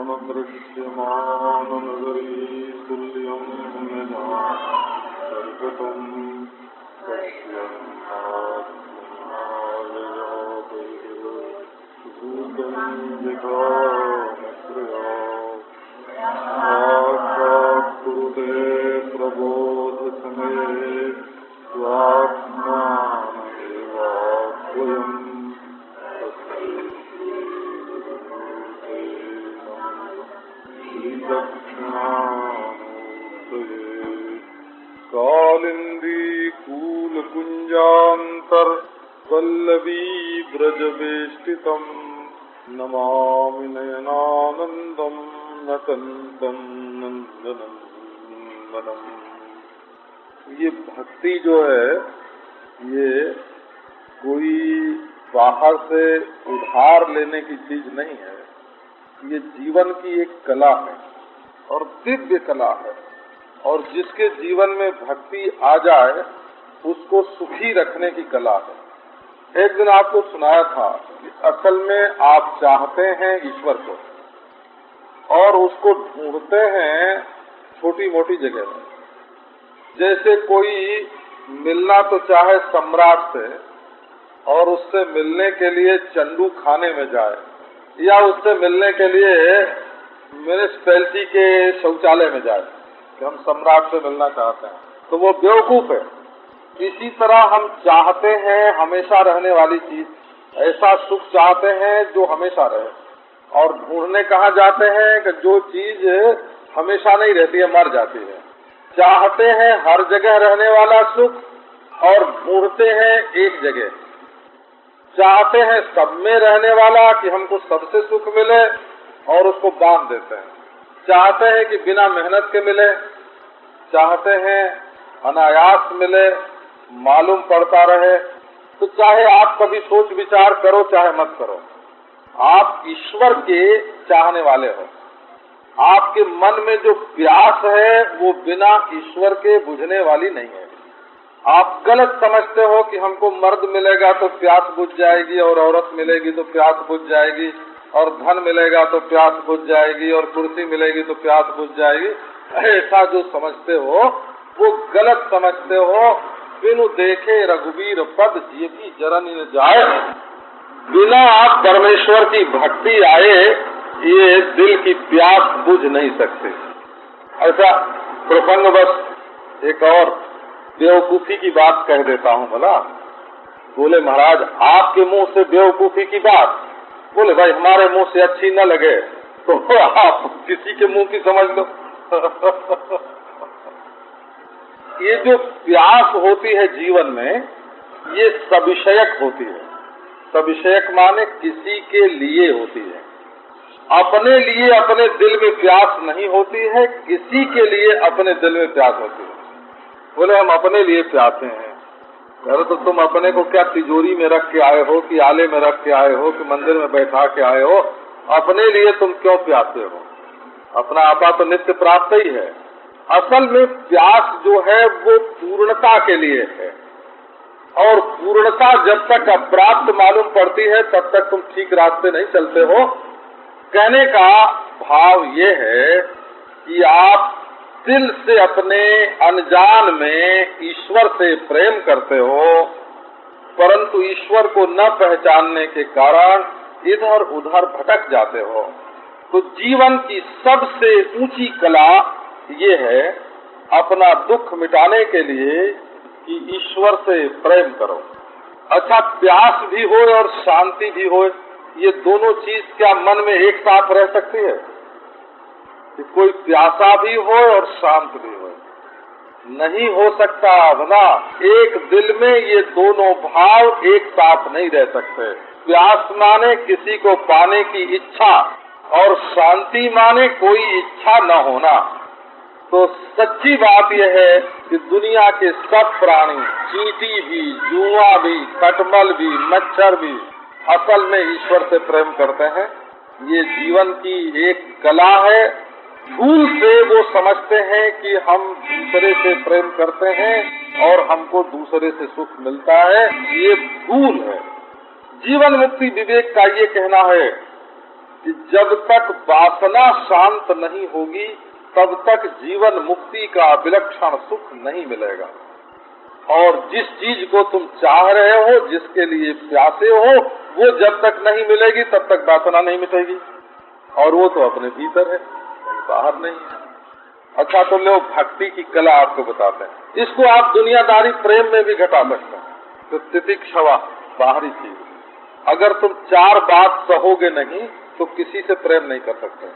दृश्यमाननगरीतुल्यं यदा सर्वतं पश्यन्नात्मनावयोभूतं विधानत्रया साक्षात् कुरुते प्रबोधसमये स्वात्मानमेवाद्वयम् कालिंदी कूलकुंजांतर वल्लवी ब्रजवेष्टितं नमामि नयनानंदं नतंतं नंदनंदनम। ये भक्ति जो है ये कोई बाहर से उधार लेने की चीज नहीं है, ये जीवन की एक कला है और दिव्य कला है। और जिसके जीवन में भक्ति आ जाए उसको सुखी रखने की कला है। एक दिन आपको सुनाया था कि असल में आप चाहते हैं ईश्वर को और उसको ढूंढते हैं छोटी मोटी जगह में। जैसे कोई मिलना तो चाहे सम्राट से और उससे मिलने के लिए चंदू खाने में जाए या उससे मिलने के लिए म्यूनिसिपैलिटी के शौचालय में जाए कि हम सम्राट से मिलना चाहते हैं, तो वो बेवकूफ है। इसी तरह हम चाहते हैं हमेशा रहने वाली चीज, ऐसा सुख चाहते हैं जो हमेशा रहे, और ढूंढने कहाँ जाते हैं कि जो चीज हमेशा नहीं रहती है, मर जाती है। चाहते हैं हर जगह रहने वाला सुख और ढूंढते हैं एक जगह। चाहते हैं सब में रहने वाला कि हमको सबसे सुख मिले और उसको बांध देते हैं। चाहते हैं कि बिना मेहनत के मिले, चाहते हैं अनायास मिले, मालूम पड़ता रहे। तो चाहे आप कभी सोच विचार करो चाहे मत करो, आप ईश्वर के चाहने वाले हो। आपके मन में जो प्यास है वो बिना ईश्वर के बुझने वाली नहीं है। आप गलत समझते हो कि हमको मर्द मिलेगा तो प्यास बुझ जाएगी और औरत मिलेगी तो प्यास बुझ जाएगी और धन मिलेगा तो प्यास बुझ जाएगी और कुर्सी मिलेगी तो प्यास बुझ जाएगी। ऐसा जो समझते हो वो गलत समझते हो। बिनु देखे रघुवीर पद जियति जरन न जाए। बिना आप परमेश्वर की भक्ति आए ये दिल की प्यास बुझ नहीं सकते। ऐसा प्रसंगवश एक और बेवकूफी की बात कह देता हूँ। भला बोले महाराज आपके मुंह से बेवकूफी की बात, बोले भाई हमारे मुंह से अच्छी न लगे तो आप किसी के मुंह की समझ लो। ये जो प्यास होती है जीवन में ये सविषयक होती है। सविषयक माने किसी के लिए होती है, अपने लिए अपने दिल में प्यास नहीं होती है, किसी के लिए अपने दिल में प्यास होती है। बोले हम अपने लिए प्यासे हैं। अरे तो तुम अपने को क्या तिजोरी में रख के आए हो कि आले में रख के आए हो कि मंदिर में बैठा के आए हो? अपने लिए तुम क्यों प्यासे हो? अपना आपा तो नित्य प्राप्त ही है। असल में प्यास जो है वो पूर्णता के लिए है, और पूर्णता जब तक अप्राप्त मालूम पड़ती है तब तक तुम ठीक रास्ते नहीं चलते हो। कहने का भाव ये है कि आप दिल से अपने अनजान में ईश्वर से प्रेम करते हो, परंतु ईश्वर को न पहचानने के कारण इधर उधर भटक जाते हो। तो जीवन की सबसे ऊंची कला ये है अपना दुख मिटाने के लिए कि ईश्वर से प्रेम करो। अच्छा, प्यास भी हो और शांति भी हो, ये दोनों चीज क्या मन में एक साथ रह सकती है? कि कोई प्यासा भी हो और शांत भी हो? नहीं हो सकता ना। एक दिल में ये दोनों भाव एक साथ नहीं रह सकते। प्यास माने किसी को पाने की इच्छा और शांति माने कोई इच्छा न होना। तो सच्ची बात यह है कि दुनिया के सब प्राणी, चींटी भी, जुआ भी, खटमल भी, मच्छर भी, असल में ईश्वर से प्रेम करते हैं। ये जीवन की एक कला है। भूल से वो समझते हैं कि हम दूसरे से प्रेम करते हैं और हमको दूसरे से सुख मिलता है। ये भूल है। जीवन मुक्ति विवेक का ये कहना है कि जब तक वासना शांत नहीं होगी तब तक जीवन मुक्ति का विलक्षण सुख नहीं मिलेगा। और जिस चीज को तुम चाह रहे हो, जिसके लिए प्यासे हो, वो जब तक नहीं मिलेगी तब तक वासना नहीं मिटेगी। और वो तो अपने भीतर है, कहीं बाहर नहीं है। अच्छा, तो लोग भक्ति की कला आपको बताते हैं। इसको आप दुनियादारी प्रेम में भी घटा सकते हैं। तो तितिक्षवा बाहरी चीज, अगर तुम 4 बात सहोगे नहीं तो किसी से प्रेम नहीं कर सकते,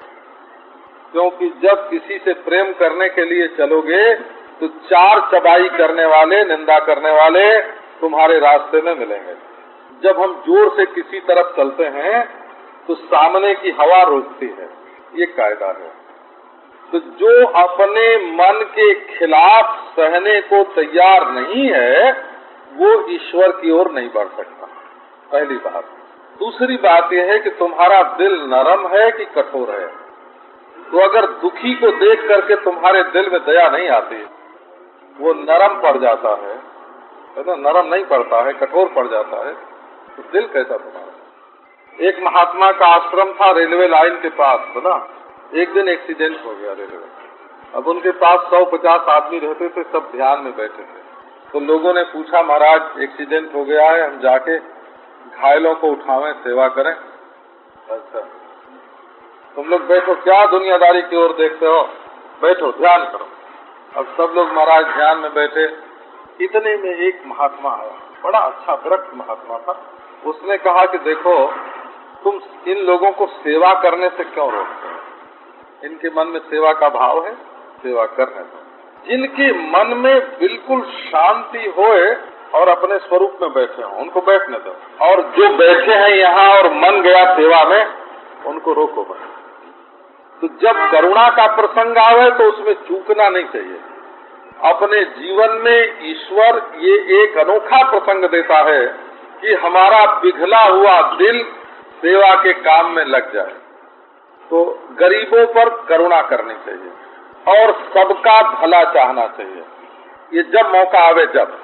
क्योंकि जब किसी से प्रेम करने के लिए चलोगे तो 4 चबाई करने वाले, निंदा करने वाले तुम्हारे रास्ते में मिलेंगे। जब हम जोर से किसी तरफ चलते हैं तो सामने की हवा रोकती है, ये कायदा है। तो जो अपने मन के खिलाफ सहने को तैयार नहीं है वो ईश्वर की ओर नहीं बढ़ सकता, पहली बात। दूसरी बात यह है कि तुम्हारा दिल नरम है कि कठोर है। तो अगर दुखी को देख करके तुम्हारे दिल में दया नहीं आती, वो नरम पड़ जाता है ना, नरम नहीं पड़ता है, कठोर पड़ जाता है, तो दिल कैसा तुम्हारा। एक महात्मा का आश्रम था रेलवे लाइन के पास, है ना। एक दिन एक्सीडेंट हो गया रेलवे। अब उनके पास 150 आदमी रहते थे, सब ध्यान में बैठे थे। तो लोगों ने पूछा, महाराज एक्सीडेंट हो गया है, हम जाके घायलों को उठावें, सेवा करें। अच्छा, तुम लोग बैठो, क्या दुनियादारी की ओर देखते हो, बैठो ध्यान करो। अब सब लोग महाराज ध्यान में बैठे। इतने में एक महात्मा आया, बड़ा अच्छा विरक्त महात्मा था। उसने कहा कि देखो, तुम इन लोगों को सेवा करने से क्यों रोकते हो? इनके मन में सेवा का भाव है, सेवा करने दो। जिनके मन में बिल्कुल शांति होए और अपने स्वरूप में बैठे हों, उनको बैठने दो। और जो बैठे हैं यहाँ और मन गया सेवा में, उनको रोको बस। तो जब करुणा का प्रसंग आवे तो उसमें चूकना नहीं चाहिए। अपने जीवन में ईश्वर ये एक अनोखा प्रसंग देता है कि हमारा पिघला हुआ दिल सेवा के काम में लग जाए। तो गरीबों पर करुणा करनी चाहिए और सबका भला चाहना चाहिए। ये जब मौका आवे, जब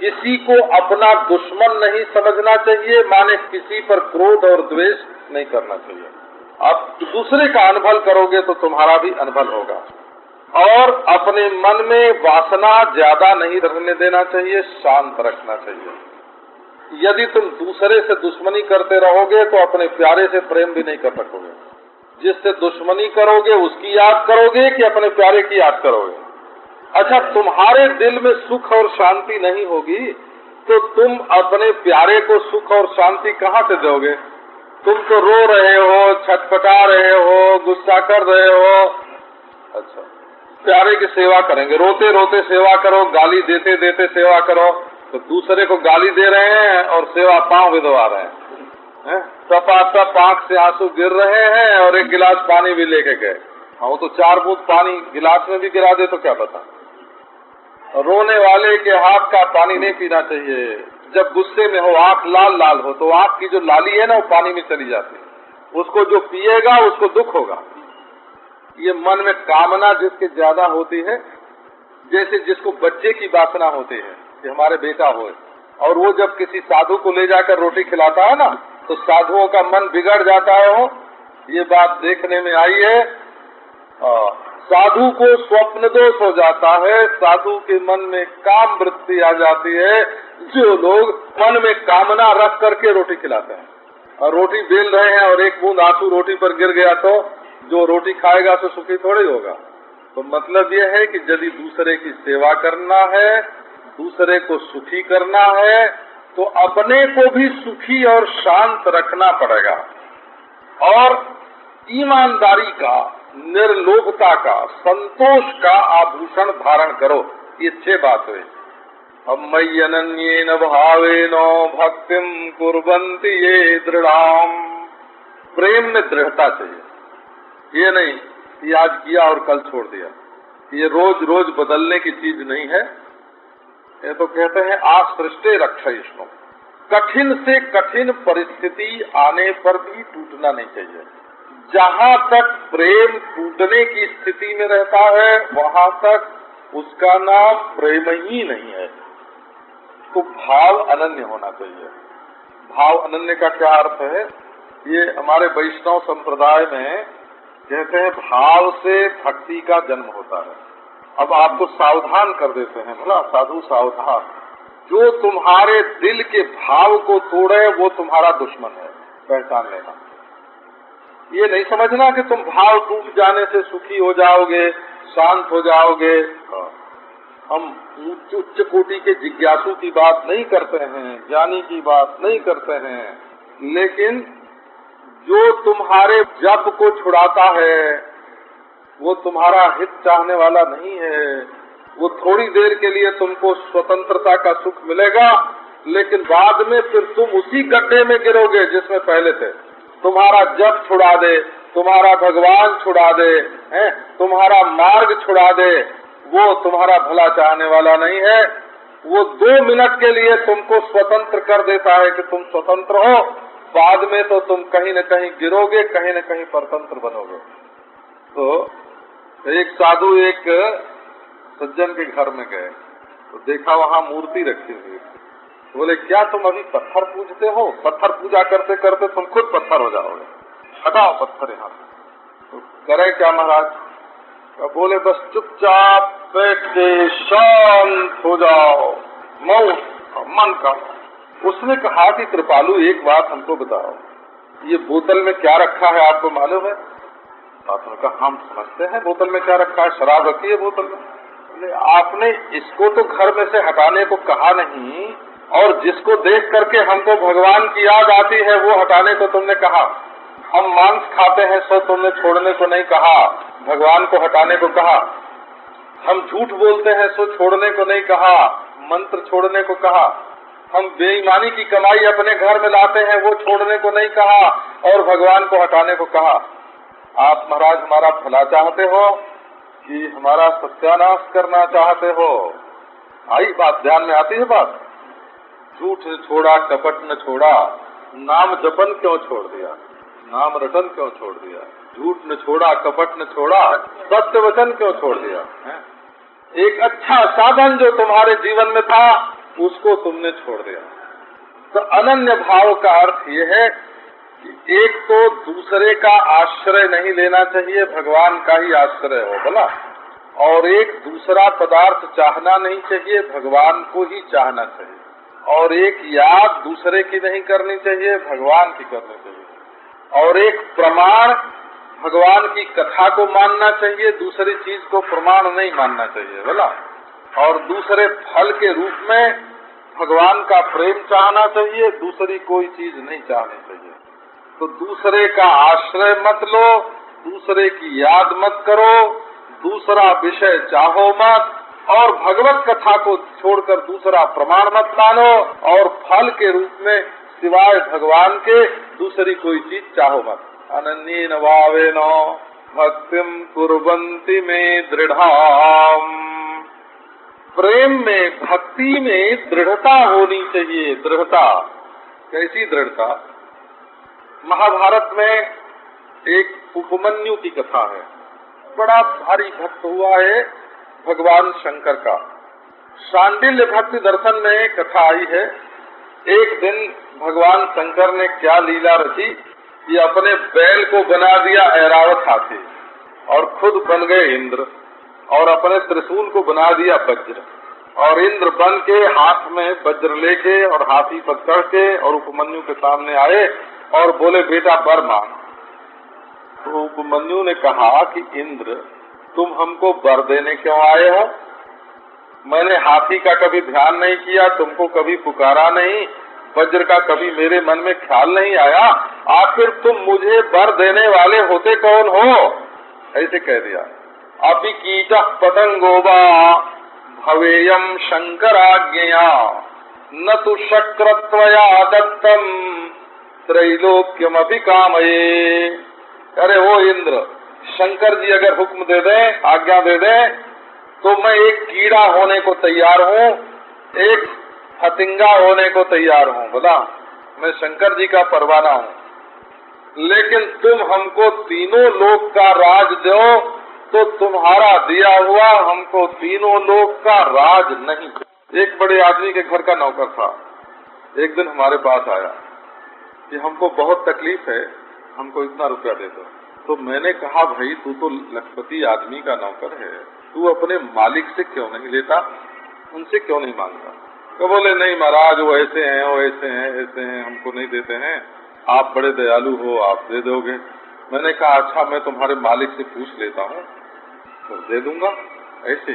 किसी को अपना दुश्मन नहीं समझना चाहिए, माने किसी पर क्रोध और द्वेष नहीं करना चाहिए। आप दूसरे का अनुभव करोगे तो तुम्हारा भी अनुभव होगा। और अपने मन में वासना ज्यादा नहीं रहने देना चाहिए, शांत रखना चाहिए। यदि तुम दूसरे से दुश्मनी करते रहोगे तो अपने प्यारे से प्रेम भी नहीं कर सकोगे। जिससे दुश्मनी करोगे उसकी याद करोगे कि अपने प्यारे की याद करोगे। अच्छा, तुम्हारे दिल में सुख और शांति नहीं होगी तो तुम अपने प्यारे को सुख और शांति कहाँ से दोगे? तुम तो रो रहे हो, छटपटा रहे हो, गुस्सा कर रहे हो। अच्छा, प्यारे की सेवा करेंगे, रोते रोते सेवा करो, गाली देते देते सेवा करो, तो दूसरे को गाली दे रहे हैं और सेवा पांव भिदवा रहे हैं। टपाटप आंख से आंसू गिर रहे हैं और एक गिलास पानी भी लेके गए। हाँ, वो तो 4 बूंद पानी गिलास में भी गिरा दे तो क्या पता। रोने वाले के हाथ का पानी नहीं पीना चाहिए। जब गुस्से में हो, आंख लाल लाल हो, तो आंख की जो लाली है ना वो पानी में चली जाती है। उसको जो पिएगा उसको दुख होगा। ये मन में कामना जिसके ज्यादा होती है, जैसे जिसको बच्चे की वासना होती है कि हमारे बेटा हो, और वो जब किसी साधु को ले जाकर रोटी खिलाता है ना तो साधुओं का मन बिगड़ जाता है। हो, ये बात देखने में आई है। साधु को स्वप्न दोष हो जाता है, साधु के मन में काम वृत्ति आ जाती है। जो लोग मन में कामना रख करके रोटी खिलाते हैं और रोटी बेल रहे हैं और एक बूंद आंसू रोटी पर गिर गया तो जो रोटी खाएगा तो सुखी थोड़ी होगा। तो मतलब यह है कि यदि दूसरे की सेवा करना है, दूसरे को सुखी करना है, तो अपने को भी सुखी और शांत रखना पड़ेगा। और ईमानदारी का, निर्लोभता का, संतोष का आभूषण धारण करो। ये 6 बात हुई। मयि अनन्येन भावेन भक्तिम कुर्वन्ति ये दृढ़ाम। प्रेम में दृढ़ता चाहिए। ये नहीं कि आज किया और कल छोड़ दिया। ये रोज रोज बदलने की चीज नहीं है। ये तो कहते हैं आसृष्टे रक्षयिष्णु। कठिन से कठिन परिस्थिति आने पर भी टूटना नहीं चाहिए। जहाँ तक प्रेम टूटने की स्थिति में रहता है वहाँ तक उसका नाम प्रेम ही नहीं है। तो भाव अनन्य होना चाहिए। भाव अनन्य का क्या अर्थ है ये हमारे वैष्णव संप्रदाय में कहते हैं भाव से भक्ति का जन्म होता है। अब आपको सावधान कर देते हैं, बोला साधु सावधान, जो तुम्हारे दिल के भाव को तोड़े वो तुम्हारा दुश्मन है, पहचान लेना। ये नहीं समझना कि तुम भाव टूट जाने से सुखी हो जाओगे, शांत हो जाओगे। हम उच्च कोटि के जिज्ञासु की बात नहीं करते हैं, ज्ञानी की बात नहीं करते हैं, लेकिन जो तुम्हारे जप को छुड़ाता है वो तुम्हारा हित चाहने वाला नहीं है। वो थोड़ी देर के लिए तुमको स्वतंत्रता का सुख मिलेगा, लेकिन बाद में फिर तुम उसी गड्ढे में गिरोगे जिसमें पहले थे। तुम्हारा जप छुड़ा दे, तुम्हारा भगवान छुड़ा दे, तुम्हारा मार्ग छुड़ा दे, वो तुम्हारा भला चाहने वाला नहीं है। वो 2 मिनट के लिए तुमको स्वतंत्र कर देता है कि तुम स्वतंत्र हो, बाद में तो तुम कहीं न कहीं गिरोगे, कहीं न कहीं परतंत्र बनोगे। तो एक साधु एक सज्जन के घर में गए तो देखा वहाँ मूर्ति रखी हुई। बोले क्या तुम अभी पत्थर पूजते हो? पत्थर पूजा करते करते तुम खुद पत्थर हो जाओगे, हटाओ पत्थर यहाँ से। तो करे क्या महाराज? तो बोले बस चुपचाप बैठ के शांत हो जाओ, मौन मन का। उसने कहा कि कृपालु एक बात हमको बताओ, ये बोतल में क्या रखा है आपको मालूम है? आपने कहा हम समझते हैं बोतल में क्या रखा है, शराब रखी है बोतल में। आपने इसको तो घर में से हटाने को कहा नहीं, और जिसको देख करके हमको भगवान की याद आती है वो हटाने को तुमने कहा। हम मांस खाते हैं सो तुमने छोड़ने को नहीं कहा, भगवान को हटाने को कहा। हम झूठ बोलते हैं सो छोड़ने को नहीं कहा, मंत्र छोड़ने को कहा। हम बेईमानी की कमाई अपने घर में लाते हैं वो छोड़ने को नहीं कहा, और भगवान को हटाने को कहा। आप महाराज हमारा भला चाहते हो कि हमारा सत्यानाश करना चाहते हो? आई बात ध्यान में आती है बात? झूठ न छोड़ा, कपट न छोड़ा, नाम जपन क्यों छोड़ दिया, नाम रटन क्यों छोड़ दिया? झूठ न छोड़ा, कपट न छोड़ा, सत्य वचन क्यों छोड़ दिया है? एक अच्छा साधन जो तुम्हारे जीवन में था उसको तुमने छोड़ दिया। तो अनन्य भाव का अर्थ ये है कि एक तो दूसरे का आश्रय नहीं लेना चाहिए, भगवान का ही आश्रय हो बोला। और एक दूसरा पदार्थ चाहना नहीं चाहिए, भगवान को ही चाहना चाहिए। और एक याद दूसरे की नहीं करनी चाहिए, भगवान की करनी चाहिए। और एक प्रमाण भगवान की कथा को मानना चाहिए, दूसरी चीज को प्रमाण नहीं मानना चाहिए बोला। और दूसरे फल के रूप में भगवान का प्रेम चाहना चाहिए, दूसरी कोई चीज नहीं चाहनी चाहिए। तो दूसरे का आश्रय मत लो, दूसरे की याद मत करो, दूसरा विषय चाहो मत, और भगवत कथा को छोड़कर दूसरा प्रमाण मत मानो, और फल के रूप में सिवाय भगवान के दूसरी कोई चीज चाहो मत। अनन्येन भावेन भक्तिम कुर्वन्ति मे दृढ़ाम। प्रेम में, भक्ति में दृढ़ता होनी चाहिए। दृढ़ता, कैसी दृढ़ता? महाभारत में एक उपमन्यु की कथा है। बड़ा भारी भक्त हुआ है भगवान शंकर का। शांडिल्य भक्ति दर्शन में कथा आई है। एक दिन भगवान शंकर ने क्या लीला रची कि अपने बैल को बना दिया ऐरावत हाथी, और खुद बन गए इंद्र, और अपने त्रिशूल को बना दिया वज्र, और इंद्र बन के हाथ में वज्र लेके और हाथी पर चढ़ के और उपमन्यु के सामने आए और बोले बेटा वर मांग। तो उपमन्यु ने कहा कि इंद्र तुम हमको वर देने क्यों आए हो? मैंने हाथी का कभी ध्यान नहीं किया, तुमको कभी पुकारा नहीं, वज्र का कभी मेरे मन में ख्याल नहीं आया, आखिर तुम मुझे वर देने वाले होते कौन हो? ऐसे कह दिया। अभी कीटः पतंगोवा भवेयम शंकराज्ञया न तु शक्रत्वया दत्तम त्रैलोक्यमपि कामये। अरे वो इंद्र, शंकर जी अगर हुक्म दे दें, आज्ञा दे दें, तो मैं एक कीड़ा होने को तैयार हूँ, एक फतिंगा होने को तैयार हूँ। बोला मैं शंकर जी का परवाना हूँ, लेकिन तुम हमको तीनों लोक का राज दो तो तुम्हारा दिया हुआ हमको तीनों लोक का राज नहीं। एक बड़े आदमी के घर का नौकर था, एक दिन हमारे पास आया कि हमको बहुत तकलीफ है, हमको इतना रुपया दे दो। तो मैंने कहा भाई तू तो लखपति आदमी का नौकर है, तू अपने मालिक से क्यों नहीं लेता, उनसे क्यों नहीं मांगता? तो बोले नहीं महाराज वो ऐसे हैं, वो ऐसे हैं, ऐसे हैं, हमको नहीं देते हैं, आप बड़े दयालु हो, आप दे दोगे। मैंने कहा अच्छा मैं तुम्हारे मालिक से पूछ लेता हूँ तो दे दूंगा ऐसे।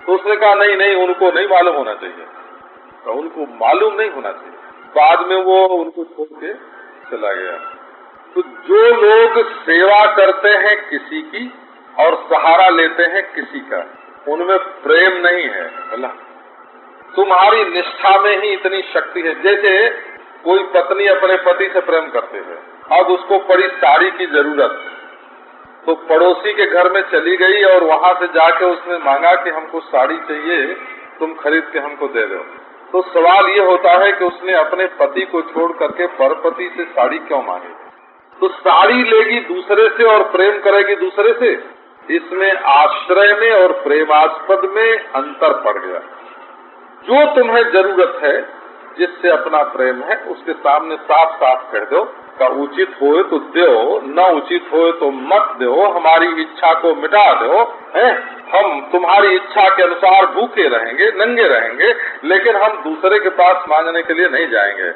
तो उसने कहा नहीं नहीं उनको नहीं मालूम होना चाहिए, तो उनको मालूम नहीं होना चाहिए। बाद में वो उनको छोड़ के चला गया। तो जो लोग सेवा करते हैं किसी की और सहारा लेते हैं किसी का, उनमें प्रेम नहीं है। बोला तुम्हारी निष्ठा में ही इतनी शक्ति है। जैसे कोई पत्नी अपने पति से प्रेम करते हैं, अब उसको पड़ी साड़ी की जरूरत, तो पड़ोसी के घर में चली गई और वहां से जाके उसने मांगा कि हमको साड़ी चाहिए, तुम खरीद के हमको दे दो। तो सवाल ये होता है कि उसने अपने पति को छोड़ करके परपति से साड़ी क्यों मांगी? तो साड़ी लेगी दूसरे से और प्रेम करेगी दूसरे से। इसमें आश्रय में और प्रेमास्पद में अंतर पड़ गया। जो तुम्हें जरूरत है, जिससे अपना प्रेम है, उसके सामने साफ साफ कह दो का उचित होए तो दो, न उचित होए तो मत दो, हमारी इच्छा को मिटा दो, है हम तुम्हारी इच्छा के अनुसार भूखे रहेंगे, नंगे रहेंगे, लेकिन हम दूसरे के पास मांगने के लिए नहीं जाएंगे।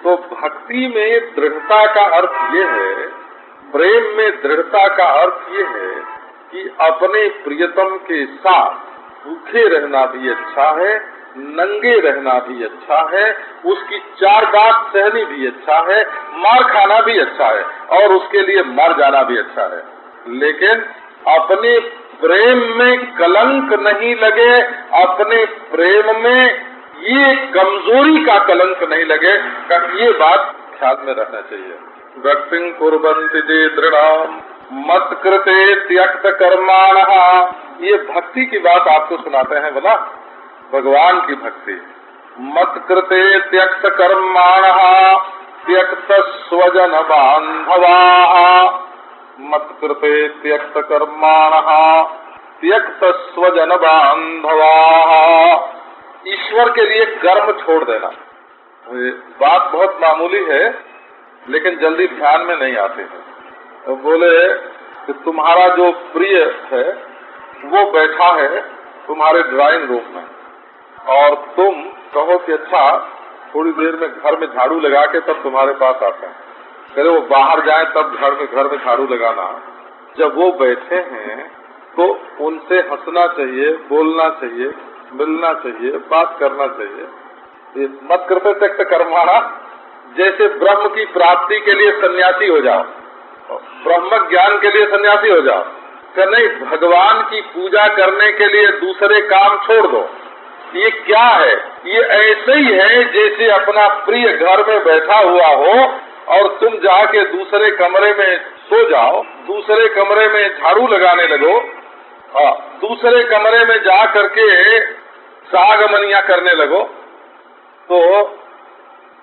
तो भक्ति में दृढ़ता का अर्थ ये है, प्रेम में दृढ़ता का अर्थ ये है कि अपने प्रियतम के साथ भूखे रहना भी अच्छा है, नंगे रहना भी अच्छा है, उसकी चार बात सहनी भी अच्छा है, मार खाना भी अच्छा है और उसके लिए मर जाना भी अच्छा है। लेकिन अपने प्रेम में कलंक नहीं लगे, अपने प्रेम में ये कमजोरी का कलंक नहीं लगे, ये बात ख्याल में रखना चाहिए। भक्तिं कुर्वन्ति जे दृढ़ाम मत कृते त्यक्त कर्माणः, ये भक्ति की बात आपको सुनाते हैं बोला, भगवान की भक्ति। मत कृते त्यक्त कर्माणः त्यक्त स्वजन बांधवाः, मत कृते त्यक्त कर्माणः त्यक्त स्वजन बांधवाः। ईश्वर के लिए कर्म छोड़ देना, बात बहुत मामूली है लेकिन जल्दी ध्यान में नहीं आते हैं। तो बोले कि तुम्हारा जो प्रिय है वो बैठा है तुम्हारे ड्राइंग रूम में और तुम कहो कि अच्छा थोड़ी देर में घर में झाड़ू लगा के तब तुम्हारे पास आता है। कहे वो बाहर जाए तब घर में झाड़ू लगाना। जब वो बैठे हैं तो उनसे हंसना चाहिए, बोलना चाहिए, मिलना चाहिए, बात करना चाहिए। मत करते त्यक्त कर्माणा, जैसे ब्रह्म की प्राप्ति के लिए सन्यासी हो जाओ, ब्रह्म ज्ञान के लिए सन्यासी हो जाओ, कि नहीं भगवान की पूजा करने के लिए दूसरे काम छोड़ दो। ये क्या है? ये ऐसे ही है जैसे अपना प्रिय घर में बैठा हुआ हो और तुम जाके दूसरे कमरे में सो जाओ, दूसरे कमरे में झाड़ू लगाने लगो, दूसरे कमरे में जा करके सागमनिया करने लगो। तो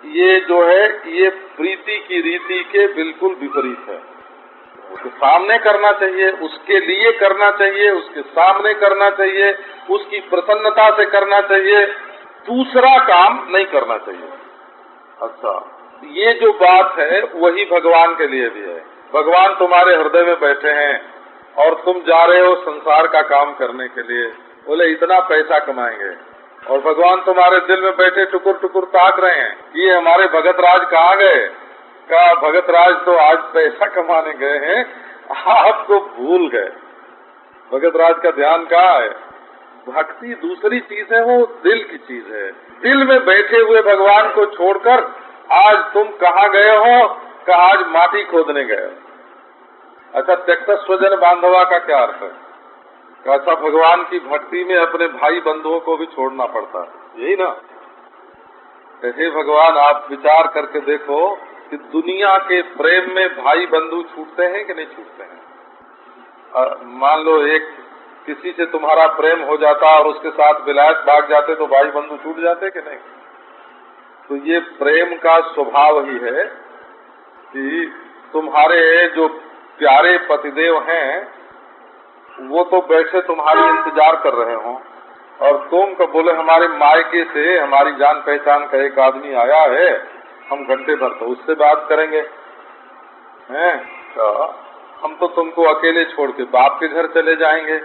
ये जो है ये प्रीति की रीति के बिल्कुल विपरीत है। उसके सामने करना चाहिए, उसके लिए करना चाहिए, उसके सामने करना चाहिए, उसकी प्रसन्नता से करना चाहिए, दूसरा काम नहीं करना चाहिए। अच्छा, ये जो बात है वही भगवान के लिए भी है। भगवान तुम्हारे हृदय में बैठे हैं और तुम जा रहे हो संसार का काम करने के लिए, बोले इतना पैसा कमाएंगे, और भगवान तुम्हारे दिल में बैठे टुकुर टुकुर ताक रहे हैं, ये हमारे भगत राज कहाँ गए? का भगत राज तो आज पैसा कमाने गए हैं, आपको भूल गए। भगत राज का ध्यान कहाँ है? भक्ति दूसरी चीज है, वो दिल की चीज है। दिल में बैठे हुए भगवान को छोड़कर आज तुम कहाँ गए हो? कि आज माटी खोदने गए। अच्छा, त्यक्त स्वजन बांधवा का क्या अर्थ है? अच्छा, भगवान की भक्ति में अपने भाई बंधुओं को भी छोड़ना पड़ता है, यही ना? हे भगवान, आप विचार करके देखो कि दुनिया के प्रेम में भाई बंधु छूटते हैं कि नहीं छूटते हैं? मान लो एक किसी से तुम्हारा प्रेम हो जाता और उसके साथ विलायत भाग जाते तो भाई बंधु छूट जाते कि नहीं? तो ये प्रेम का स्वभाव ही है कि तुम्हारे जो प्यारे पतिदेव हैं वो तो बैठे तुम्हारी इंतजार कर रहे हो और तुम को बोले हमारे मायके से हमारी जान पहचान का एक आदमी आया है हम घंटे भर तो उससे बात करेंगे, हैं? तो हम तो तुमको अकेले छोड़ के बाप के घर चले जाएंगे।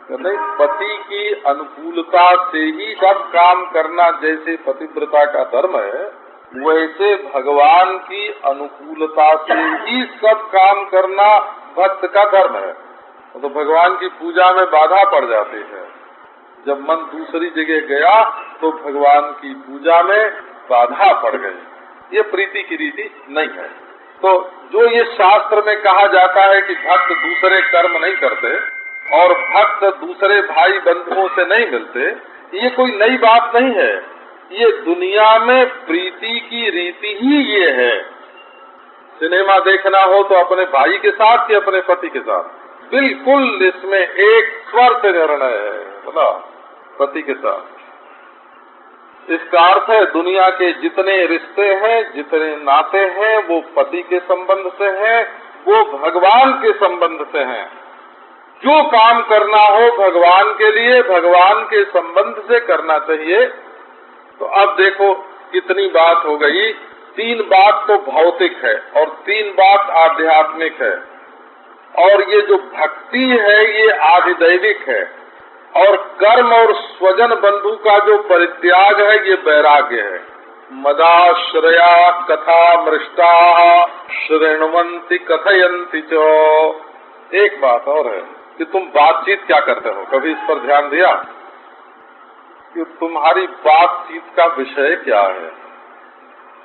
तो नहीं, पति की अनुकूलता से ही सब काम करना, जैसे पतिव्रता का धर्म है, वैसे भगवान की अनुकूलता से ही सब काम करना भक्त का धर्म है। तो भगवान की पूजा में बाधा पड़ जाती है। जब मन दूसरी जगह गया तो भगवान की पूजा में बाधा पड़ गई। ये प्रीति की रीति नहीं है। तो जो ये शास्त्र में कहा जाता है कि भक्त दूसरे कर्म नहीं करते और भक्त दूसरे भाई बंधुओं से नहीं मिलते, ये कोई नई बात नहीं है। ये दुनिया में प्रीति की रीति ही ये है। सिनेमा देखना हो तो अपने भाई के साथ या अपने पति के साथ, बिल्कुल इसमें एक स्वर से निर्णय है, बोला पति के साथ। इसका अर्थ है दुनिया के जितने रिश्ते हैं, जितने नाते हैं, वो पति के संबंध से हैं, वो भगवान के संबंध से हैं। जो काम करना हो भगवान के लिए, भगवान के संबंध से करना चाहिए। तो अब देखो कितनी बात हो गई। 3 बात तो भौतिक है और 3 बात आध्यात्मिक है, और ये जो भक्ति है ये आधिदैविक है, और कर्म और स्वजन बंधु का जो परित्याग है ये वैराग्य है। मदाश्रया कथा मृष्टा शृण्वन्ति कथयन्ति च। एक बात और है कि तुम बातचीत क्या करते हो, कभी इस पर ध्यान दिया कि तुम्हारी बातचीत का विषय क्या है?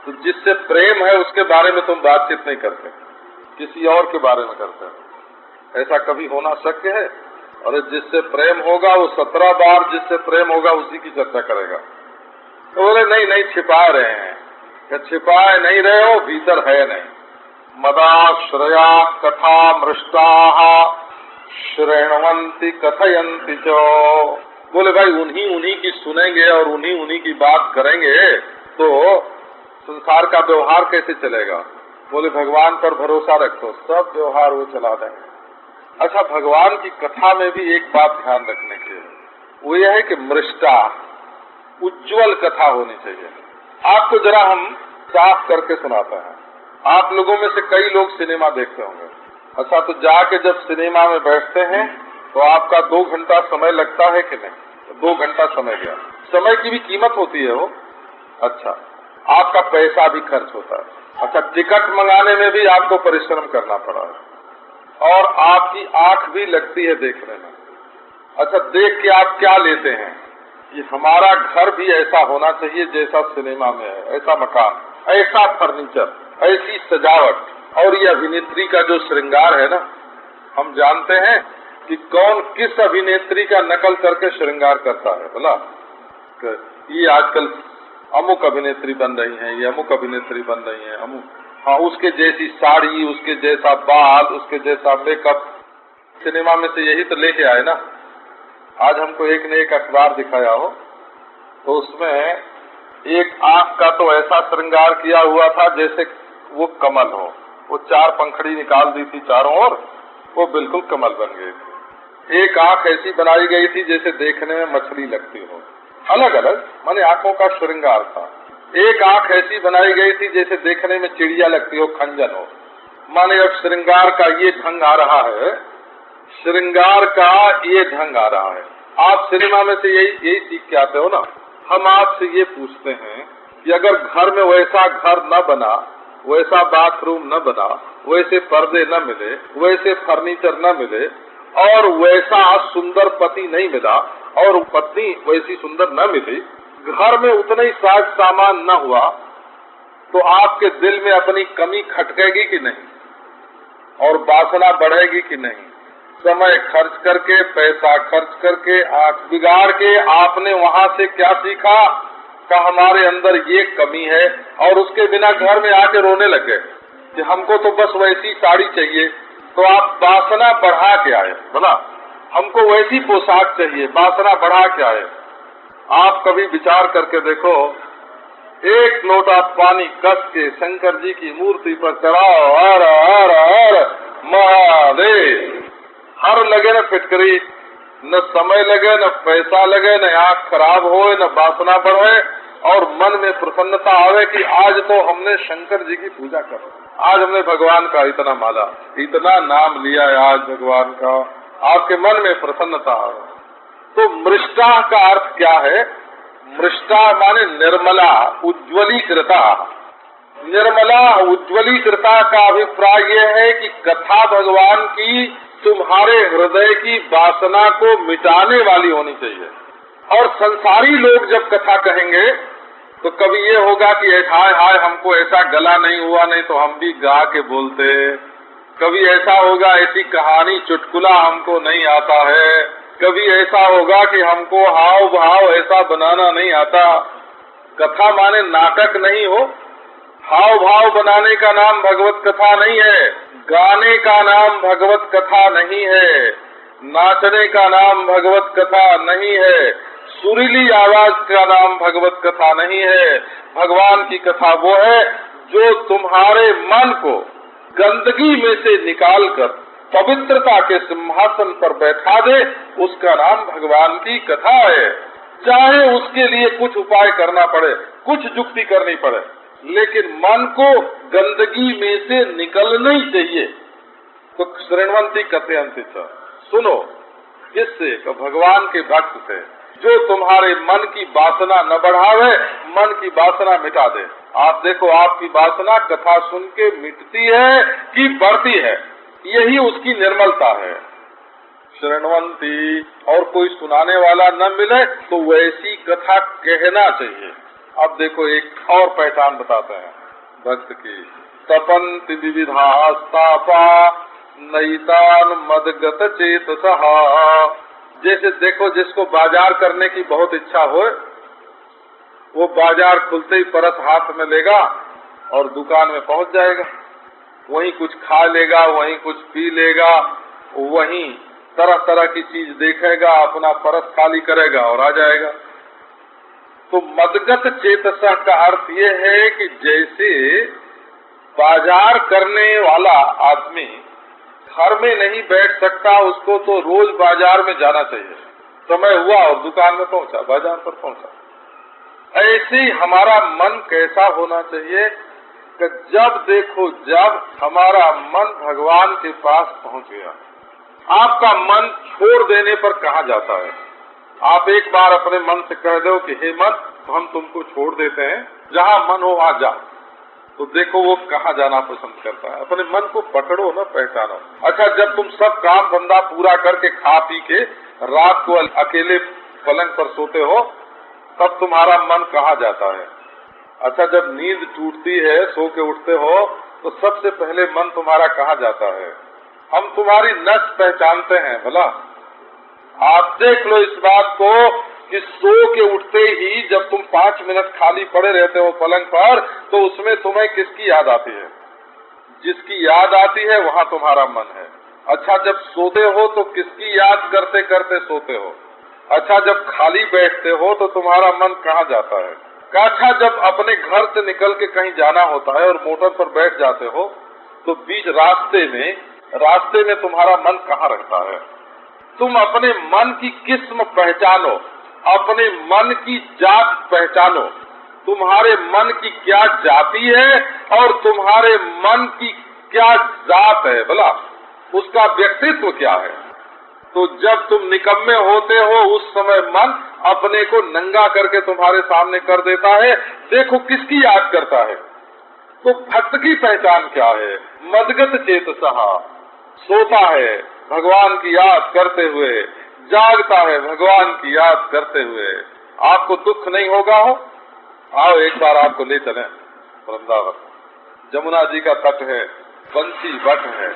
तो जिससे प्रेम है उसके बारे में तुम बातचीत नहीं करते, किसी और के बारे में करते हो। ऐसा कभी होना शक्य है? और जिससे प्रेम होगा वो 17 बार जिससे प्रेम होगा उसी की चर्चा करेगा। तो बोले नहीं नहीं, छिपा रहे हैं। क्या छिपाए नहीं रहे हो? भीतर है नहीं। मदाश्रया कथा मृष्टा शृण्वन्ति कथयन्ति च। बोले भाई उन्हीं की सुनेंगे और उन्हीं की बात करेंगे तो संसार का व्यवहार कैसे चलेगा? बोले भगवान पर भरोसा रखो, सब व्यवहार वो चला देंगे। अच्छा, भगवान की कथा में भी एक बात ध्यान रखने की है, वो यह है कि मृष्टा उज्जवल कथा होनी चाहिए। आपको जरा हम साफ करके सुनाते हैं। आप लोगों में से कई लोग सिनेमा देखते होंगे। अच्छा, तो जाके जब सिनेमा में बैठते हैं तो आपका 2 घंटा समय लगता है कि नहीं? 2 घंटा समय गया। समय की भी कीमत होती है वो। अच्छा, आपका पैसा भी खर्च होता है। अच्छा, टिकट मंगाने में भी आपको परिश्रम करना पड़ा है, और आपकी आंख भी लगती है देखने में। अच्छा, देख के आप क्या लेते हैं कि हमारा घर भी ऐसा होना चाहिए जैसा सिनेमा में है, ऐसा मकान, ऐसा फर्नीचर, ऐसी सजावट। और ये अभिनेत्री का जो श्रृंगार है ना, हम जानते हैं कि कौन किस अभिनेत्री का नकल करके श्रृंगार करता है। बोला ये आजकल अमुक अभिनेत्री बन रही है, ये अमुक अभिनेत्री बन रही है, अमुक, हाँ, उसके जैसी साड़ी, उसके जैसा बाल, उसके जैसा मेकअप। सिनेमा में से यही तो लेके आए ना। आज हमको एक ने एक अखबार दिखाया हो तो उसमें एक आंख का तो ऐसा श्रृंगार किया हुआ था जैसे वो कमल हो। वो 4 पंखड़ी निकाल दी थी चारों ओर, वो बिल्कुल कमल बन गई थी। एक आंख ऐसी बनाई गई थी जैसे देखने में मछली लगती हो। अलग अलग माने आंखों का श्रृंगार था। एक आंख ऐसी बनाई गई थी जैसे देखने में चिड़िया लगती हो, खंजन हो। माने अब श्रृंगार का ये ढंग आ रहा है, श्रृंगार का ये ढंग आ रहा है। आप सिनेमा में से यही सीख के आते हो ना। हम आपसे ये पूछते हैं कि अगर घर में वैसा घर न बना, वैसा बाथरूम न बना, वैसे पर्दे न मिले, वैसे फर्नीचर न मिले, और वैसा सुंदर पति नहीं मिला, और पत्नी वैसी सुंदर न मिली, घर में उतना ही साज सामान न हुआ, तो आपके दिल में अपनी कमी खटकेगी कि नहीं? और वासना बढ़ेगी कि नहीं? समय खर्च करके, पैसा खर्च करके, आंख बिगाड़ के आपने वहां से क्या सीखा कि हमारे अंदर ये कमी है, और उसके बिना घर में आके रोने लगे कि हमको तो बस वैसी साड़ी चाहिए। तो आप वासना बढ़ा के आए। बोला हमको वैसी पोशाक चाहिए, वासना बढ़ा के आए। आप कभी विचार करके देखो, 1 लोटा पानी कस के शंकर जी की मूर्ति पर चढ़ाओ, हर हर हर महादेव। हर लगे न फिटकरी, न समय लगे, न पैसा लगे, न आँख खराब हो, न वासना बढ़े, और मन में प्रसन्नता आवे कि आज तो हमने शंकर जी की पूजा कर, आज हमने भगवान का इतना माला, इतना नाम लिया है आज भगवान का, आपके मन में प्रसन्नता आवे। तो मृष्टा का अर्थ क्या है? मृष्टा माने निर्मला, उज्ज्वलीकृता। निर्मला उज्ज्वलीकृता का अभिप्राय यह है कि कथा भगवान की तुम्हारे हृदय की वासना को मिटाने वाली होनी चाहिए। और संसारी लोग जब कथा कहेंगे तो कभी ये होगा कि हाय हाय हमको ऐसा गला नहीं हुआ, नहीं तो हम भी गा के बोलते। कभी ऐसा होगा ऐसी कहानी चुटकुला हमको नहीं आता है। कभी ऐसा होगा कि हमको हाव भाव ऐसा बनाना नहीं आता। कथा माने नाटक नहीं हो, हाव भाव बनाने का नाम भगवत कथा नहीं है, गाने का नाम भगवत कथा नहीं है, नाचने का नाम भगवत कथा नहीं है, सुरीली आवाज का नाम भगवत कथा नहीं है। भगवान की कथा वो है जो तुम्हारे मन को गंदगी में से निकालकर पवित्रता के सिंहासन पर बैठा दे, उसका नाम भगवान की कथा है। चाहे उसके लिए कुछ उपाय करना पड़े, कुछ जुक्ति करनी पड़े, लेकिन मन को गंदगी में से निकलना ही चाहिए। तो शृण्वन्ति कथयन्ति च, सुनो किससे? तो भगवान के भक्त से, जो तुम्हारे मन की वासना न बढ़ावे, मन की वासना मिटा दे। आप देखो आपकी वासना कथा सुन के मिटती है कि बढ़ती है, यही उसकी निर्मलता है। शृण्वन्ति, और कोई सुनाने वाला न मिले तो वैसी कथा कहना चाहिए। अब देखो एक और पहचान बताते हैं भक्त की। तपन्ति विविधास्तापा नैतान मदगत चेतसः। जैसे देखो जिसको बाजार करने की बहुत इच्छा हो, वो बाजार खुलते ही परस हाथ में लेगा और दुकान में पहुंच जाएगा, वहीं कुछ खा लेगा, वहीं कुछ पी लेगा, वहीं तरह तरह की चीज देखेगा, अपना परस खाली करेगा और आ जाएगा। तो मदगत चेतसा का अर्थ ये है कि जैसे बाजार करने वाला आदमी घर में नहीं बैठ सकता, उसको तो रोज बाजार में जाना चाहिए। समय हुआ और दुकान में पहुंचा, बाजार पर पहुंचा। ऐसे ही हमारा मन कैसा होना चाहिए कि जब देखो जब हमारा मन भगवान के पास पहुंच गया। आपका मन छोड़ देने पर कहाँ जाता है? आप एक बार अपने मन से कह दो कि हे मन, हम तुमको छोड़ देते हैं, जहाँ मन हो वहाँ जा, तो देखो वो कहाँ जाना पसंद करता है। अपने मन को पकड़ो ना, पहचानो। अच्छा, जब तुम सब काम धंधा पूरा करके खा पी के रात को अकेले पलंग पर सोते हो, तब तुम्हारा मन कहाँ जाता है? अच्छा, जब नींद टूटती है, सो के उठते हो, तो सबसे पहले मन तुम्हारा कहाँ जाता है? हम तुम्हारी नस पहचानते हैं भला। आप देख लो इस बात को कि सो के उठते ही जब तुम 5 मिनट खाली पड़े रहते हो पलंग पर, तो उसमें तुम्हें किसकी याद आती है? जिसकी याद आती है वहाँ तुम्हारा मन है। अच्छा, जब सोते हो तो किसकी याद करते करते सोते हो? अच्छा, जब खाली बैठते हो तो तुम्हारा मन कहाँ जाता है? अच्छा, जब अपने घर से निकल के कहीं जाना होता है और मोटर पर बैठ जाते हो, तो बीच रास्ते में तुम्हारा मन कहाँ रहता है? तुम अपने मन की किस्म पहचानो, अपने मन की जात पहचानो। तुम्हारे मन की क्या जाति है और तुम्हारे मन की क्या जात है भला, उसका व्यक्तित्व क्या है? तो जब तुम निकम्मे होते हो उस समय मन अपने को नंगा करके तुम्हारे सामने कर देता है। देखो किसकी याद करता है? तो भक्त की पहचान क्या है? मदगत चेतसः, सोता है भगवान की याद करते हुए, जागता है भगवान की याद करते हुए। आपको दुख नहीं होगा हो? आओ एक बार आपको ले चलें वृंदावन। जमुना जी का तट है, बंसी वट है,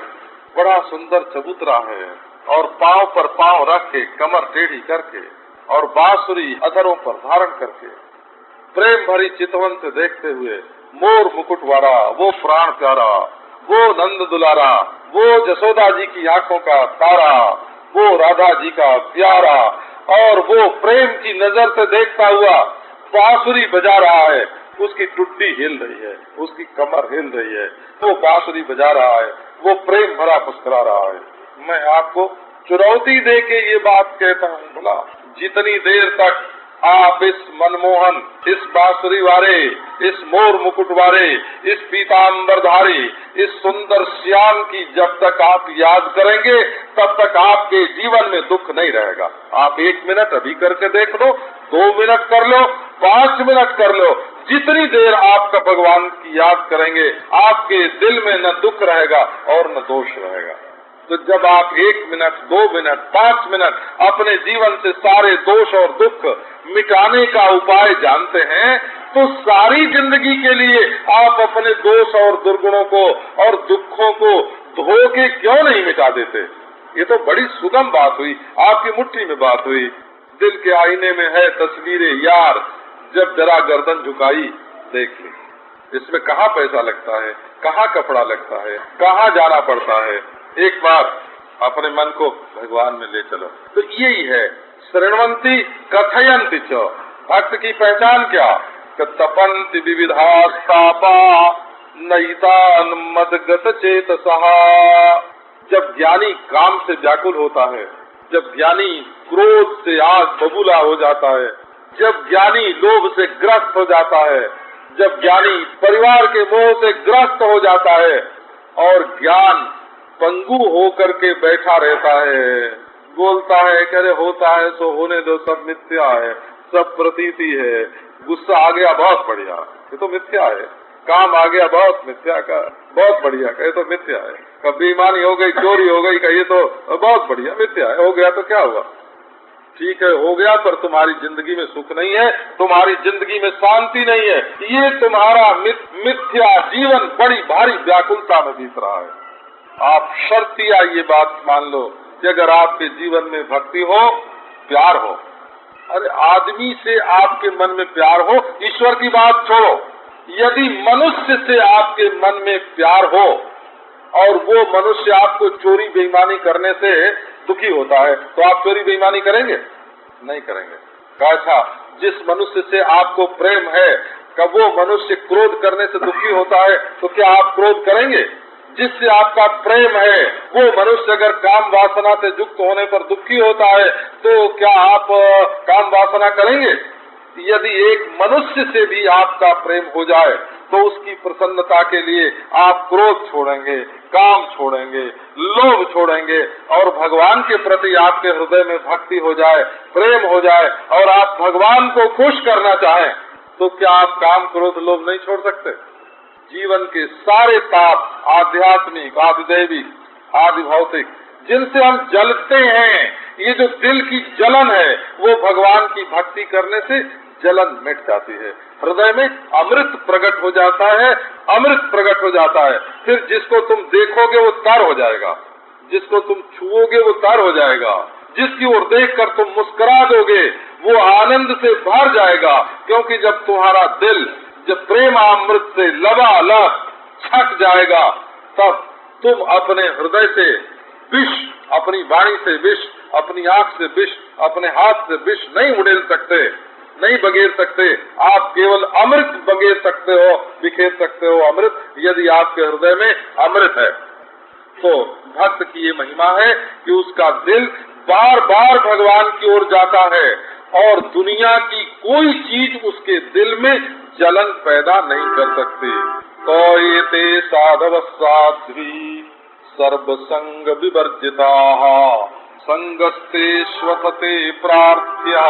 बड़ा सुंदर चबूतरा है, और पांव पर पांव रख के, कमर टेढ़ी करके और बांसुरी अधरों पर धारण करके, प्रेम भरी चितवन से देखते हुए, मोर मुकुट वाला वो प्राण प्यारा, वो नंद दुलारा, वो जसोदा जी की आंखों का तारा, वो राधा जी का प्यारा, और वो प्रेम की नजर से देखता हुआ बांसुरी बजा रहा है। उसकी टुड्डी हिल रही है, उसकी कमर हिल रही है, वो बांसुरी बजा रहा है, वो प्रेम भरा मुस्कुरा रहा है। मैं आपको चुनौती दे के ये बात कहता हूँ, बोला जितनी देर तक आप इस मनमोहन, इस बांसुरी वाले, इस मोर मुकुट वाले, इस पीतांबरधारी, इस सुंदर श्याम की जब तक आप याद करेंगे तब तक आपके जीवन में दुख नहीं रहेगा। आप 1 मिनट अभी करके देख लो, 2 मिनट कर लो, 5 मिनट कर लो, जितनी देर आपका भगवान की याद करेंगे आपके दिल में न दुख रहेगा और न दोष रहेगा। तो जब आप 1 मिनट, 2 मिनट, 5 मिनट अपने जीवन से सारे दोष और दुख मिटाने का उपाय जानते हैं तो सारी जिंदगी के लिए आप अपने दोष और दुर्गुणों को और दुखों को धो के क्यों नहीं मिटा देते। ये तो बड़ी सुगम बात हुई, आपकी मुट्ठी में बात हुई। दिल के आईने में है तस्वीरें यार, जब जरा गर्दन झुकाई देख ली। इसमें कहाँ पैसा लगता है, कहाँ कपड़ा लगता है, कहाँ जाना पड़ता है। एक बार अपने मन को भगवान में ले चलो। तो यही है शृण्वन्ति कथयन्ति च। भक्त की पहचान क्या? तपन्ति विविधास्तापा नयितान मदगत चेतसः। जब ज्ञानी काम से व्याकुल होता है, जब ज्ञानी क्रोध से आग बबूला हो जाता है, जब ज्ञानी लोभ से ग्रस्त हो जाता है, जब ज्ञानी परिवार के मोह से ग्रस्त हो जाता है और ज्ञान पंगु होकर के बैठा रहता है, बोलता है करे होता है सो होने दो, सब मिथ्या है, सब प्रतीति है। गुस्सा आ गया बहुत बढ़िया, ये तो मिथ्या है। काम आ गया बहुत मिथ्या का, बहुत बढ़िया कहे तो मिथ्या है। कभी बेईमानी हो गई, चोरी हो गई, कहिए तो बहुत बढ़िया मिथ्या है। हो गया तो क्या हुआ, ठीक है हो गया, पर तुम्हारी जिंदगी में सुख नहीं है, तुम्हारी जिंदगी में शांति नहीं है। ये तुम्हारा मिथ्या जीवन बड़ी भारी व्याकुलता में बीत रहा है। आप शर्तिया ये बात मान लो कि अगर आपके जीवन में भक्ति हो, प्यार हो, अरे आदमी से आपके मन में प्यार हो, ईश्वर की बात छोड़ो, यदि मनुष्य से आपके मन में प्यार हो और वो मनुष्य आपको चोरी बेईमानी करने से दुखी होता है तो आप चोरी बेईमानी करेंगे? नहीं करेंगे। कैसा? जिस मनुष्य से आपको प्रेम है, कब वो मनुष्य क्रोध करने से दुखी होता है तो क्या आप क्रोध करेंगे? जिससे आपका प्रेम है वो मनुष्य अगर काम वासना से युक्त होने पर दुखी होता है तो क्या आप काम वासना करेंगे? यदि एक मनुष्य से भी आपका प्रेम हो जाए तो उसकी प्रसन्नता के लिए आप क्रोध छोड़ेंगे, काम छोड़ेंगे, लोभ छोड़ेंगे और भगवान के प्रति आपके हृदय में भक्ति हो जाए, प्रेम हो जाए और आप भगवान को खुश करना चाहें तो क्या आप काम, क्रोध, लोभ नहीं छोड़ सकते? जीवन के सारे ताप, आध्यात्मिक, आदिदैविक, आदि भौतिक, जिनसे हम जलते हैं, ये जो दिल की जलन है वो भगवान की भक्ति करने से जलन मिट जाती है। हृदय में अमृत प्रकट हो जाता है, अमृत प्रकट हो जाता है। फिर जिसको तुम देखोगे वो तर हो जाएगा, जिसको तुम छुओगे वो तर हो जाएगा, जिसकी ओर देखकर तुम मुस्कुरा दोगे वो आनंद से भर जाएगा। क्योंकि जब तुम्हारा दिल जब प्रेमामृत से लबालब छक जाएगा तब तुम अपने हृदय से विष, अपनी वाणी से विष, अपनी आंख से विष, अपने हाथ से विष नहीं उड़ेल सकते, नहीं बगेर सकते। आप केवल अमृत बगेर सकते हो, बिखेर सकते हो अमृत, यदि आपके हृदय में अमृत है। तो भक्त की ये महिमा है कि उसका दिल बार बार भगवान की ओर जाता है और दुनिया की कोई चीज उसके दिल में जलन पैदा नहीं कर सकती। तो ये ते साधव साध्वी सर्व संग विवर्जिता संगस्ते स्वसते प्रार्थ्या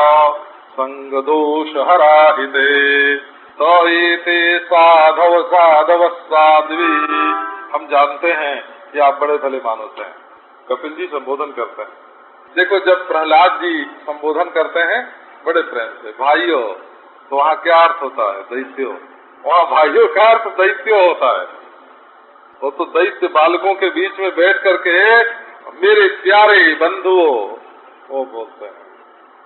संग दोष हराहिते। तो ये ते साधव साधव साध्वी। हम जानते हैं कि आप बड़े भले मानुस हैं। कपिल जी संबोधन करते हैं, देखो जब प्रहलाद जी संबोधन करते हैं बड़े प्रेम से, भाइयों, तो वहाँ क्या अर्थ होता है? दैत्यो। वहाँ भाइयों का अर्थ दैत्यो होता है। वो तो दैत्य बालकों के बीच में बैठ करके मेरे प्यारे बंधुओं वो बोलते हैं,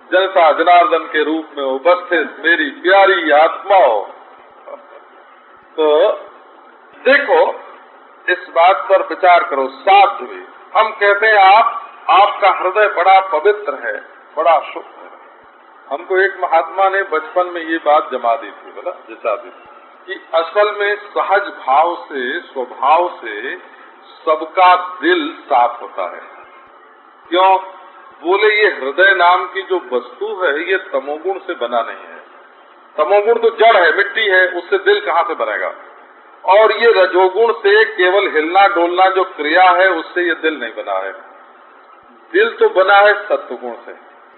जनता जनार्दन के रूप में उपस्थित मेरी प्यारी आत्माओं। तो देखो इस बात पर विचार करो। साध्वी, हम कहते हैं आपका हृदय बड़ा पवित्र है, बड़ा शुभ है। हमको एक महात्मा ने बचपन में ये बात जमा दी थी, बोला जचा दी थी कि असल में सहज भाव से, स्वभाव से सबका दिल साफ होता है। क्यों? बोले ये हृदय नाम की जो वस्तु है ये तमोगुण से बना नहीं है। तमोगुण तो जड़ है, मिट्टी है, उससे दिल कहाँ से बनेगा। और ये रजोगुण से केवल हिलना डोलना जो क्रिया है उससे ये दिल नहीं बना है। दिल तो बना है सत्वगुण से,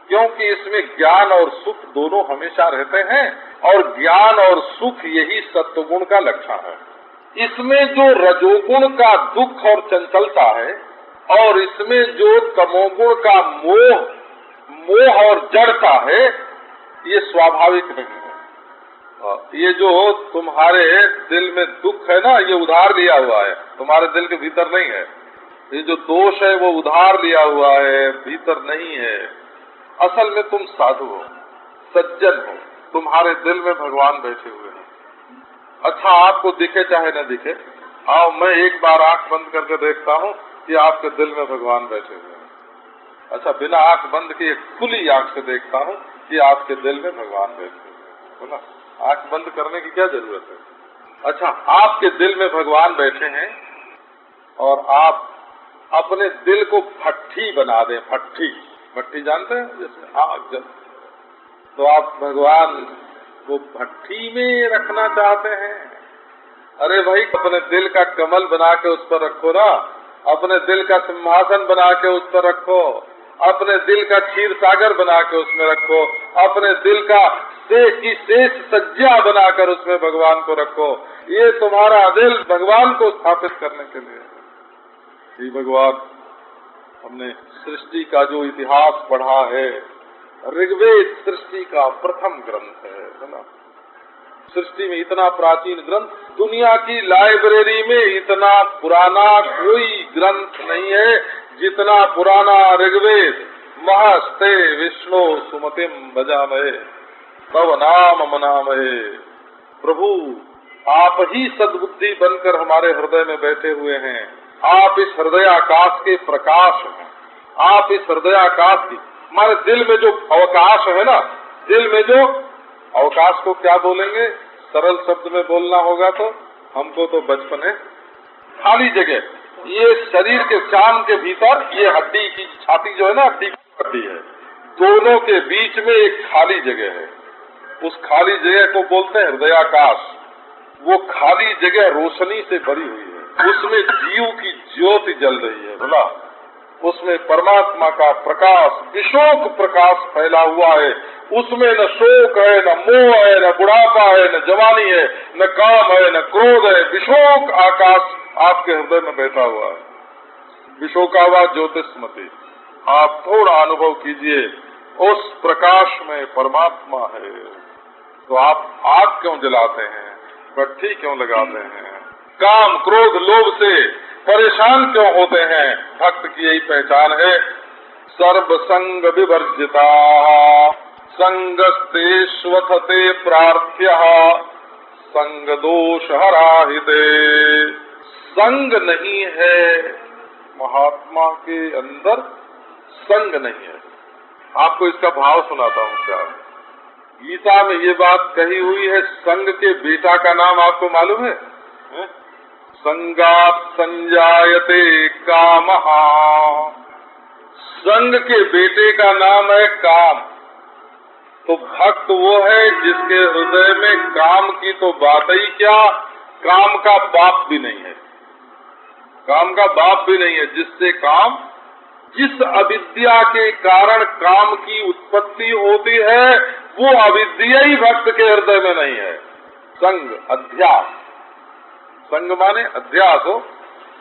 क्योंकि इसमें ज्ञान और सुख दोनों हमेशा रहते हैं और ज्ञान और सुख यही सत्वगुण का लक्षण है। इसमें जो रजोगुण का दुख और चंचलता है और इसमें जो तमोगुण का मोह और जड़ता है ये स्वाभाविक नहीं है। ये जो तुम्हारे दिल में दुख है ना, ये उधार लिया हुआ है, तुम्हारे दिल के भीतर नहीं है। ये जो दोष है वो उधार लिया हुआ है, भीतर नहीं है। असल में तुम साधु हो, सज्जन हो, तुम्हारे दिल में भगवान बैठे हुए हैं। अच्छा, आपको दिखे चाहे न दिखे, आओ मैं एक बार आंख बंद करके देखता हूँ कि आपके दिल में भगवान बैठे हुए हैं। अच्छा, बिना आंख बंद किए खुली आंख से देखता हूँ कि आपके दिल में भगवान बैठे हुए हैं। बोला, आंख बंद करने की क्या जरूरत है। अच्छा, आपके दिल में भगवान बैठे हैं और आप अपने दिल को भट्ठी बना दें। भट्ठी जानते हैं, जिसमें आग जल, तो आप भगवान को भट्ठी में रखना चाहते हैं। अरे भाई, अपने दिल का कमल बना के उस पर रखो ना, अपने दिल का सिंहासन बना के उस पर रखो, अपने दिल का क्षीर सागर बना के उसमें रखो, अपने दिल का शेष सज्जा बनाकर उसमें भगवान को रखो। ये तुम्हारा दिल भगवान को स्थापित करने के लिए। ये भगवान, हमने सृष्टि का जो इतिहास पढ़ा है, ऋग्वेद सृष्टि का प्रथम ग्रंथ है ना। सृष्टि में इतना प्राचीन ग्रंथ, दुनिया की लाइब्रेरी में इतना पुराना कोई ग्रंथ नहीं है जितना पुराना ऋग्वेद। महस्ते विष्णु सुमतिम भजामहे तव नाम मनामहे। प्रभु, आप ही सद्बुद्धि बनकर हमारे हृदय में बैठे हुए हैं। आप इस हृदय आकाश के प्रकाश हैं। आप इस हृदय आकाश की, हमारे दिल में जो अवकाश है ना, दिल में जो अवकाश को क्या बोलेंगे, सरल शब्द में बोलना होगा तो हमको तो बचपन है, खाली जगह। ये शरीर के चांद के भीतर ये हड्डी की छाती जो है ना, हड्डी है, दोनों के बीच में एक खाली जगह है। उस खाली जगह को बोलते हैं हृदयाकाश। वो खाली जगह रोशनी से भरी हुई है, उसमें जीव की ज्योति जल रही है। बोला, उसमें परमात्मा का प्रकाश, विशोक प्रकाश फैला हुआ है। उसमें न शोक है, न मोह है, न बुढ़ापा है, न जवानी है, न काम है, न क्रोध है। विशोक आकाश आपके हृदय में बैठा हुआ है। विशोकावा ज्योतिष्मति। आप थोड़ा अनुभव कीजिए, उस प्रकाश में परमात्मा है। तो आप आग क्यों जलाते हैं, भट्ठी क्यों लगाते हैं, काम क्रोध लोभ से परेशान क्यों होते हैं। भक्त की यही पहचान है, सर्व संग विवर्जिता संगस्तेष्वथते प्रार्थ्य संग दोष हराहिते। संग नहीं है महात्मा के अंदर, संग नहीं है। आपको इसका भाव सुनाता हूँ। क्या गीता में ये बात कही हुई है, संग के बेटा का नाम आपको मालूम है? संगात संजायते कामः। संग के बेटे का नाम है काम। तो भक्त वो है जिसके हृदय में काम की तो बात ही क्या, काम का बाप भी नहीं है। काम का बाप भी नहीं है, जिससे काम, जिस अविद्या के कारण काम की उत्पत्ति होती है, वो अविद्या ही भक्त के हृदय में नहीं है। संग, अध्यास। संग माने अध्यास हो,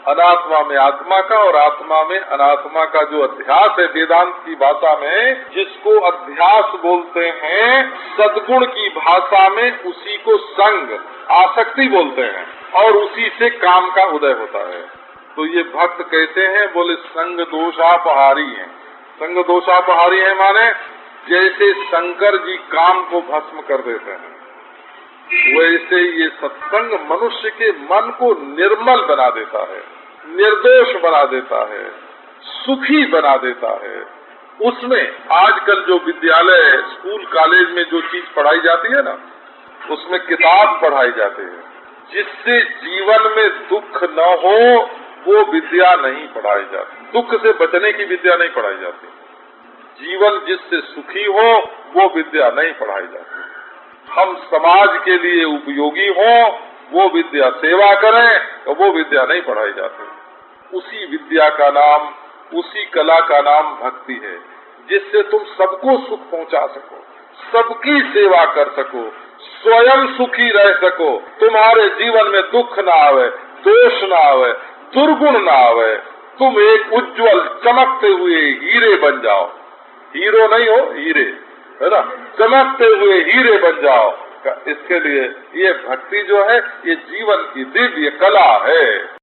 अनात्मा में आत्मा का और आत्मा में अनात्मा का जो अध्यास है, वेदांत की भाषा में जिसको अध्यास बोलते हैं, सद्गुण की भाषा में उसी को संग, आसक्ति बोलते हैं, और उसी से काम का उदय होता है। तो ये भक्त कहते हैं, बोले संग दोषापहारी है। संग दोषापहारी है माने जैसे शंकर जी काम को भस्म कर देते हैं, वैसे ये सत्संग मनुष्य के मन को निर्मल बना देता है, निर्दोष बना देता है, सुखी बना देता है। उसमें आजकल जो विद्यालय, स्कूल, कॉलेज में जो चीज पढ़ाई जाती है ना, उसमें किताब पढ़ाई जाती है, जिससे जीवन में दुख न हो वो विद्या नहीं पढ़ाई जाती। दुख से बचने की विद्या नहीं पढ़ाई जाती। जीवन जिससे सुखी हो वो विद्या नहीं पढ़ाई जाती। हम समाज के लिए उपयोगी हो वो विद्या, सेवा करें तो वो विद्या नहीं पढ़ाई जाती। उसी विद्या का नाम, उसी कला का नाम भक्ति है, जिससे तुम सबको सुख पहुंचा सको, सबकी सेवा कर सको, स्वयं सुखी रह सको, तुम्हारे जीवन में दुख ना आवे, दोष ना आवे, दुर्गुण ना आवे, तुम एक उज्जवल चमकते हुए हीरे बन जाओ। हीरो नहीं हो, हीरे, है ना, चमकते हुए हीरे बन जाओ। इसके लिए ये भक्ति जो है ये जीवन की दिव्य कला है।